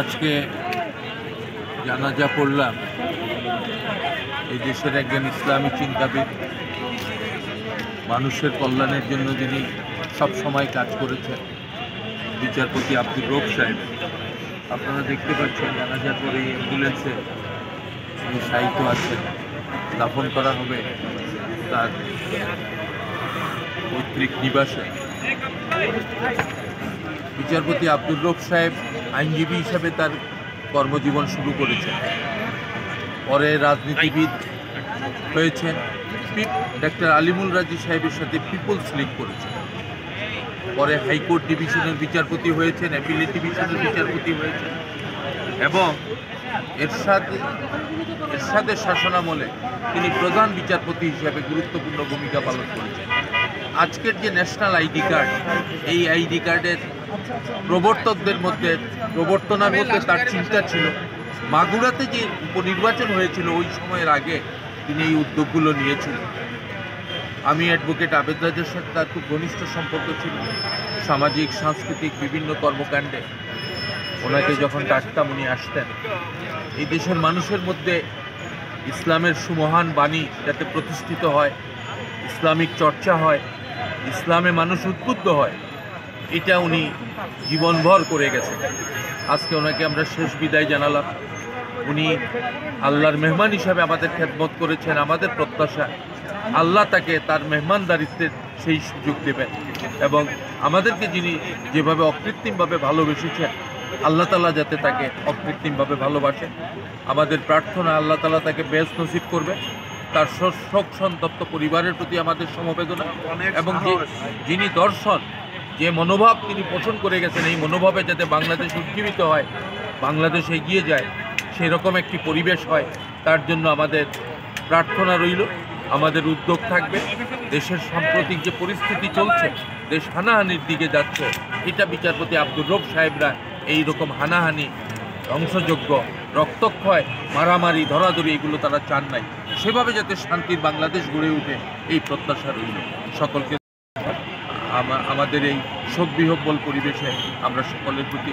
আজকে জানাজা পড়লাম এই দেশের একজন ইসলামী চিন্তাবিদ, মানুষের কল্যাণের জন্য যিনি সব সময় কাজ করেছেন, বিচারপতি আব্দুর রব সাহেব। আপনারা দেখতে পাচ্ছেন জানাজা পরে অ্যাম্বুলেন্সে তিনি শায়িত আছেন। দাফন করা হবে তার পৈতৃক নিবাসে। বিচারপতি আব্দুর রব সাহেব আইনজীবী হিসাবে তার কর্মজীবন শুরু করেছেন, পরে রাজনীতিবিদ হয়েছেন, ডাক্তার আলিমুল রাজি সাহেবের সাথে পিপলস লীগ করেছেন, পরে হাইকোর্ট ডিভিশনের বিচারপতি হয়েছেন, অ্যাপিলেট ডিভিশনের বিচারপতি হয়েছেন এবং এরশাদের শাসনামলে তিনি প্রধান বিচারপতি হিসাবে গুরুত্বপূর্ণ ভূমিকা পালন করেছেন। আজকের যে ন্যাশনাল আইডি কার্ড, এই আইডি কার্ডের প্রবর্তকদের মধ্যে তার চিন্তা ছিল। মাগুরাতে যে উপনির্বাচন হয়েছিল ওই সময়ের আগে তিনি এই উদ্যোগগুলো নিয়েছিলেন। আমি অ্যাডভোকেট আবেদ রাজের সাথে তার খুব ঘনিষ্ঠ সম্পর্ক ছিল। সামাজিক সাংস্কৃতিক বিভিন্ন কর্মকাণ্ডে ওনাকে যখন ডাকতাম উনি আসতেন। এই দেশের মানুষের মধ্যে ইসলামের সুমহান বাণী যাতে প্রতিষ্ঠিত হয়, ইসলামিক চর্চা হয়, ইসলামে মানুষ উদ্বুদ্ধ হয়, এটা উনি জীবনভর করে গেছেন। আজকে ওনাকে আমরা শেষ বিদায় জানালাম। উনি আল্লাহর মেহমান হিসাবে আমাদের খেদমত করেছেন। আমাদের প্রত্যাশা আল্লাহ তাকে তার মেহমানদারিত্বের সেই সুযোগ দেবেন এবং আমাদেরকে যিনি যেভাবে অকৃত্রিমভাবে ভালোবেসেছেন, আল্লাহ তাআলা যাতে তাকে অকৃত্রিমভাবে ভালোবাসেন। আমাদের প্রার্থনা আল্লাহ তাআলা তাকে বেশ নসিব করবে। তার শোক সন্তপ্ত পরিবারের প্রতি আমাদের সমবেদনা এবং যিনি দর্শন, যে মনোভাব তিনি পোষণ করে গেছেন, এই মনোভাবে যাতে বাংলাদেশ উজ্জীবিত হয়, বাংলাদেশ এগিয়ে যায়, সেরকম একটি পরিবেশ হয়, তার জন্য আমাদের প্রার্থনা রইল। আমাদের উদ্যোগ থাকবে। দেশের সাম্প্রতিক যে পরিস্থিতি চলছে, দেশ হানাহানির দিকে যাচ্ছে, এটা বিচারপতি আব্দুর রব সাহেবরা এই রকম হানাহানি, ধ্বংসযজ্ঞ, রক্তক্ষয়, মারামারি, ধরাধরি এগুলো তারা চান নাই। সেভাবে যাতে শান্তির বাংলাদেশ গড়ে ওঠে এই প্রত্যাশা রইল। সকলকে আমাদের এই শোকবিহ্বল পরিবেশে আমরা সকলের প্রতি